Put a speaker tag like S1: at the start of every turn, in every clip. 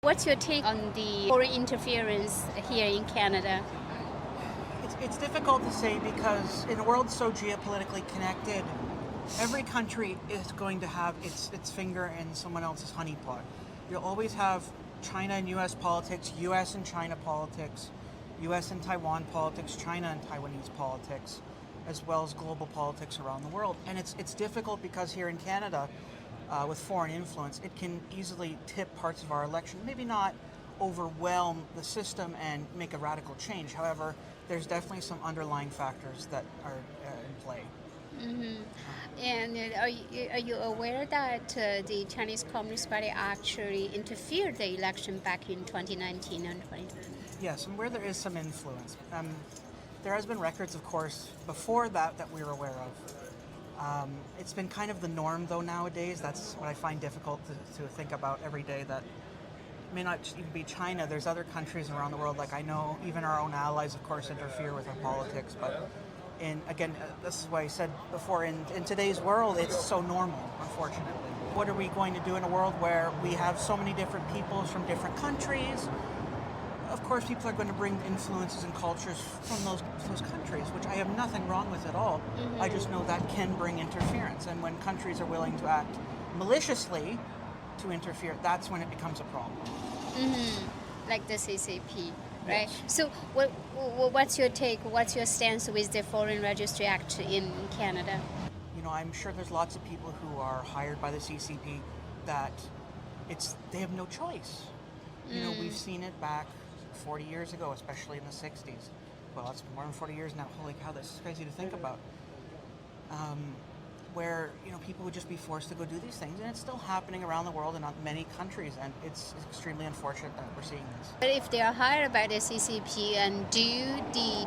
S1: What's your take on the foreign interference here in Canada?
S2: It's difficult to say because in a world so geopolitically connected, every country is going to have its finger in someone else's honeypot. You'll always have China and U.S. politics, U.S. and China politics, U.S. and Taiwan politics, China and Taiwanese politics, as well as global politics around the world. And it's difficult because here in Canada, with foreign influence, it can easily tip parts of our election, maybe not overwhelm the system and make a radical change. However, there's definitely some underlying factors that are in play.
S1: And are you aware that the Chinese Communist Party actually interfered the election back in 2019 and 2020?
S2: Yes, and where there is some influence. There has been records, of course, before that we're aware of. It's been kind of the norm, though, nowadays. That's what I find difficult to think about every day, that it may not even be China. There's other countries around the world, like I know even our own allies, of course, interfere with our politics. But this is why I said before, in today's world, it's so normal, unfortunately. What are we going to do in a world where we have so many different peoples from different countries? Of course, people are going to bring influences and cultures from those countries, which I have nothing wrong with at all. I just know that can bring interference. And when countries are willing to act maliciously to interfere, that's when it becomes a problem.
S1: Like the CCP, right?
S2: Yes.
S1: So what's your take, what's your stance with the Foreign Registry Act in Canada?
S2: You know, I'm sure there's lots of people who are hired by the CCP that they have no choice. You know, we've seen it back 40 years ago, especially in the 60s. Well, it's more than 40 years now. Holy cow, this is crazy to think about. Where, you know, people would just be forced to go do these things, and it's still happening around the world in many countries, and it's extremely unfortunate that we're seeing this.
S1: But if they are hired by the CCP and do the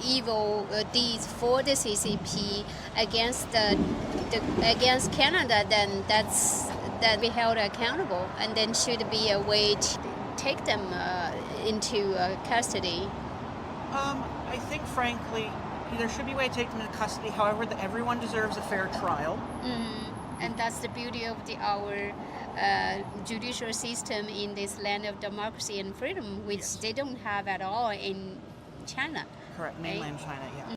S1: evil deeds for the CCP against against Canada, then that be held accountable, and then should be a way to take them into custody.
S2: I think, frankly, there should be a way to take them into custody. However, everyone deserves a fair trial.
S1: And that's the beauty of our judicial system in this land of democracy and freedom, which they don't have at all in China.
S2: Correct, mainland China, yeah.